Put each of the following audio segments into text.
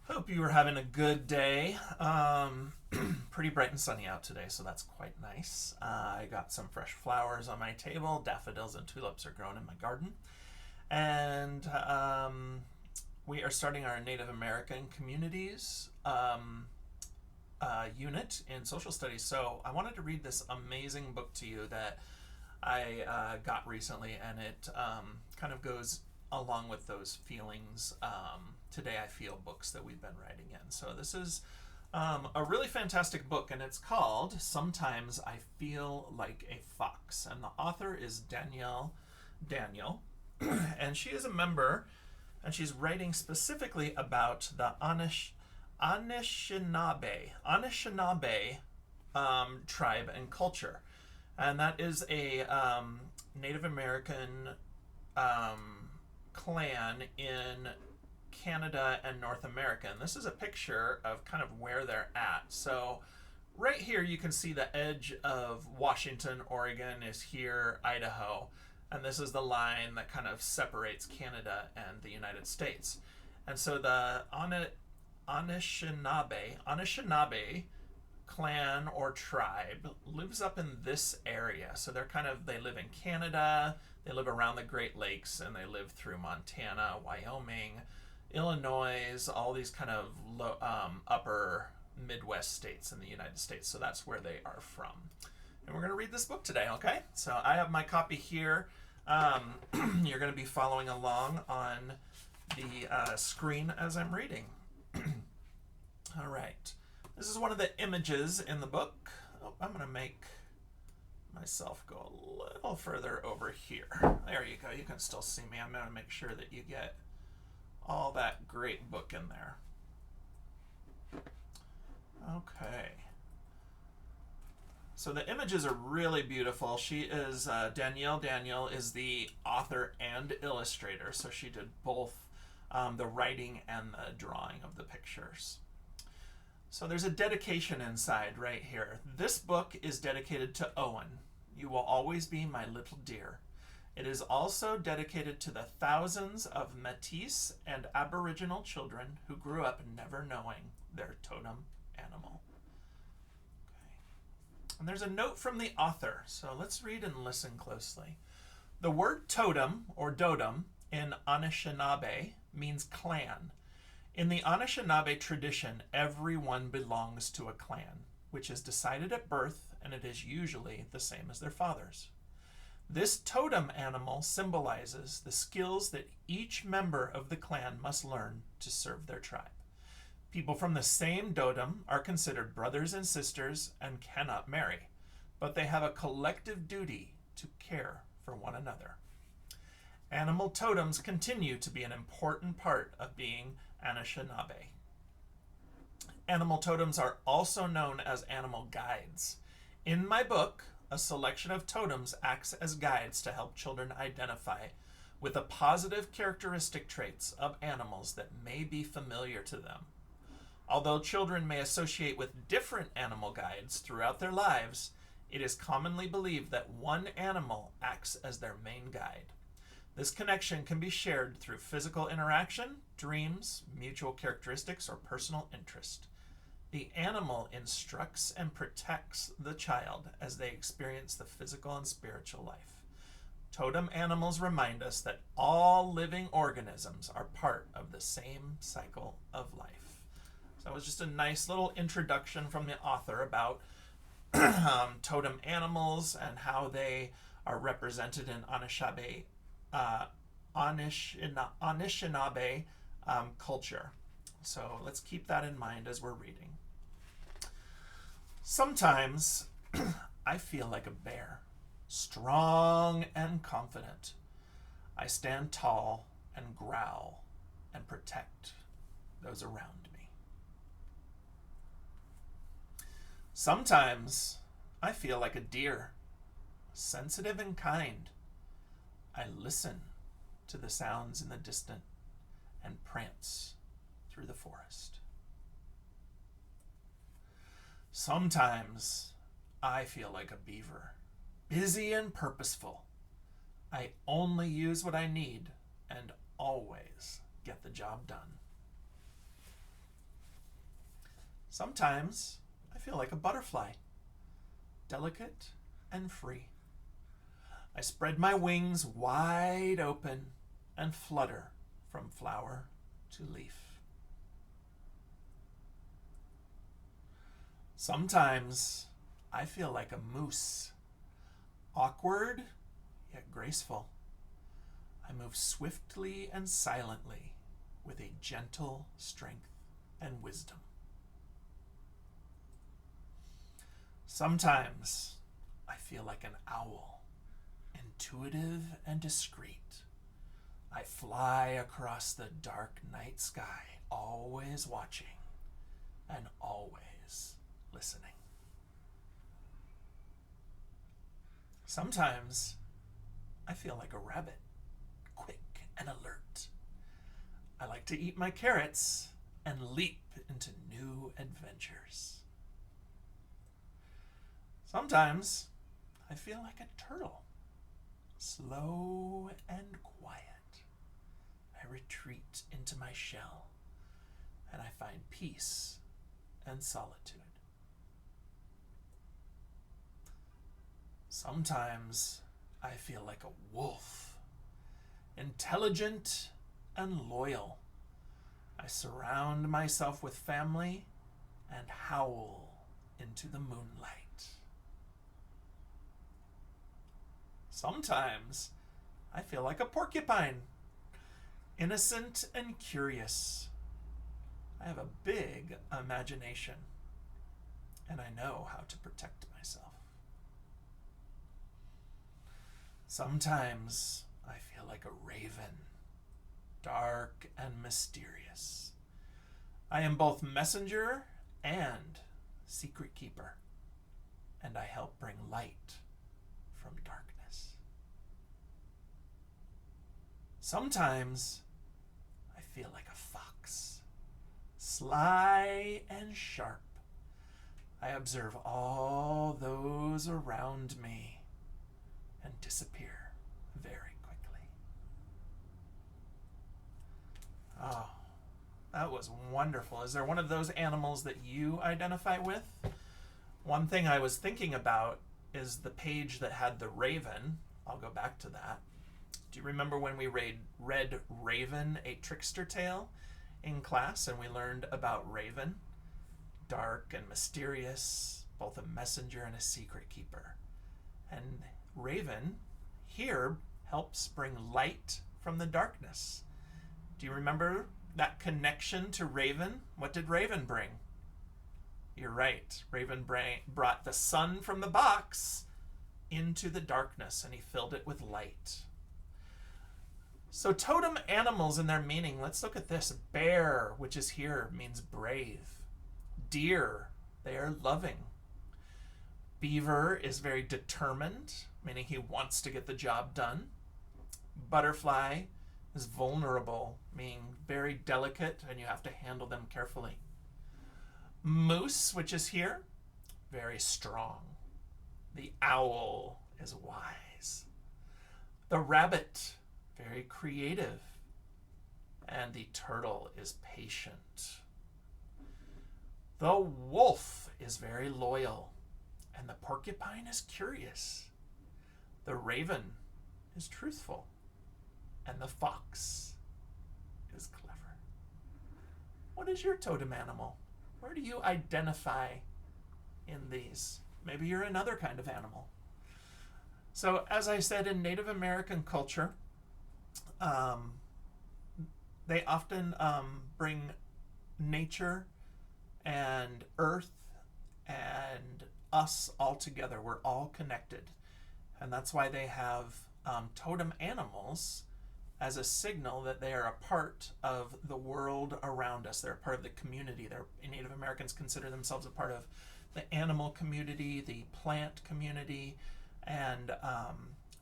Hope you are having a good day. Pretty bright and sunny out today, so that's quite nice. I got some fresh flowers on my table. Daffodils and tulips are growing in my garden. And we are starting our Native American communities unit in social studies. So I wanted to read this amazing book to you that I got recently, and it kind of goes along with those feelings. Today I feel books that we've been writing in. So this is a really fantastic book, and it's called Sometimes I Feel Like a Fox. And the author is Daniel, and she is a member, and she's writing specifically about the Anishinaabe tribe and culture. And that is a Native American clan in Canada and North America. And this is a picture of kind of where they're at. So right here you can see the edge of Washington, Oregon is here, Idaho. And this is the line that kind of separates Canada and the United States. And so the Anishinaabe clan or tribe lives up in this area. So they live in Canada, they live around the Great Lakes, and they live through Montana, Wyoming, Illinois, all these kind of upper Midwest states in the United States. So that's where they are from. And we're going to read this book today, okay? So I have my copy here. You're going to be following along on the screen as I'm reading. All right. This is one of the images in the book. Oh, I'm going to make myself go a little further over here. There you go. You can still see me. I'm going to make sure that you get all that great book in there. Okay. So the images are really beautiful. She is, Danielle. Danielle is the author and illustrator, so she did both the writing and the drawing of the pictures. So there's a dedication inside right here. This book is dedicated to Owen. You will always be my little dear. It is also dedicated to the thousands of Métis and Aboriginal children who grew up never knowing their totem animal. Okay. And there's a note from the author, so let's read and listen closely. The word totem or doodem in Anishinaabe means clan. In the Anishinaabe tradition, everyone belongs to a clan, which is decided at birth, and it is usually the same as their fathers. This totem animal symbolizes the skills that each member of the clan must learn to serve their tribe. People from the same doodem are considered brothers and sisters and cannot marry, but they have a collective duty to care for one another. Animal totems continue to be an important part of being Anishinaabe. Animal totems are also known as animal guides. In my book, a selection of totems acts as guides to help children identify with the positive characteristic traits of animals that may be familiar to them. Although children may associate with different animal guides throughout their lives, it is commonly believed that one animal acts as their main guide. This connection can be shared through physical interaction, dreams, mutual characteristics, or personal interest. The animal instructs and protects the child as they experience the physical and spiritual life. Totem animals remind us that all living organisms are part of the same cycle of life. So that was just a nice little introduction from the author about totem animals and how they are represented in Anishinaabe culture. So let's keep that in mind as we're reading. Sometimes I feel like a bear, strong and confident. I stand tall and growl and protect those around me. Sometimes I feel like a deer, sensitive and kind. I listen to the sounds in the distance and prance through the forest. Sometimes I feel like a beaver, busy and purposeful. I only use what I need and always get the job done. Sometimes I feel like a butterfly, delicate and free. I spread my wings wide open and flutter from flower to leaf. Sometimes I feel like a moose, awkward yet graceful. I move swiftly and silently with a gentle strength and wisdom. Sometimes I feel like an owl, intuitive and discreet. I fly across the dark night sky, always watching and always listening. Sometimes I feel like a rabbit, quick and alert. I like to eat my carrots and leap into new adventures. Sometimes I feel like a turtle, slow and quiet. I retreat into my shell and I find peace and solitude. Sometimes I feel like a wolf, intelligent and loyal. I surround myself with family and howl into the moonlight. Sometimes I feel like a porcupine, innocent and curious. I have a big imagination and I know how to protect myself. Sometimes I feel like a raven, dark and mysterious. I am both messenger and secret keeper, and I help bring light from darkness. Sometimes I feel like a fox, sly and sharp. I observe all those around me and disappear very quickly. Oh, that was wonderful. Is there one of those animals that you identify with? One thing I was thinking about is the page that had the raven. I'll go back to that. Do you remember when we read Raven, a Trickster Tale in class, and we learned about Raven? Dark and mysterious, both a messenger and a secret keeper. And Raven here helps bring light from the darkness. Do you remember that connection to Raven? What did Raven bring? You're right. Raven brought the sun from the box into the darkness and he filled it with light. So totem animals and their meaning, let's look at this. Bear, which is here, means brave. Deer, they are loving. Beaver is very determined, meaning he wants to get the job done. Butterfly is vulnerable, meaning very delicate and you have to handle them carefully. Moose, which is here, very strong. The owl is wise. The rabbit, very creative. And the turtle is patient. The wolf is very loyal. And the porcupine is curious. The raven is truthful. And the fox is clever. What is your totem animal? Where do you identify in these? Maybe you're another kind of animal. So as I said, in Native American culture, they often bring nature and earth and us all together. We're all connected. And that's why they have totem animals as a signal that they are a part of the world around us. They're a part of the community. Native Americans consider themselves a part of the animal community, the plant community, and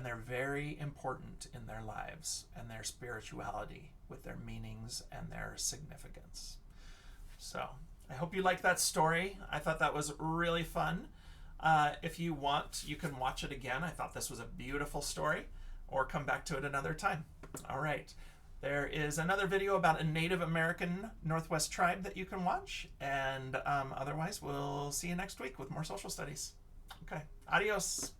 they're very important in their lives and their spirituality with their meanings and their significance. So I hope you liked that story. I thought that was really fun. If you want, you can watch it again. I thought this was a beautiful story, or come back to it another time. All right. There is another video about a Native American Northwest tribe that you can watch. And otherwise, we'll see you next week with more social studies. Okay, adios.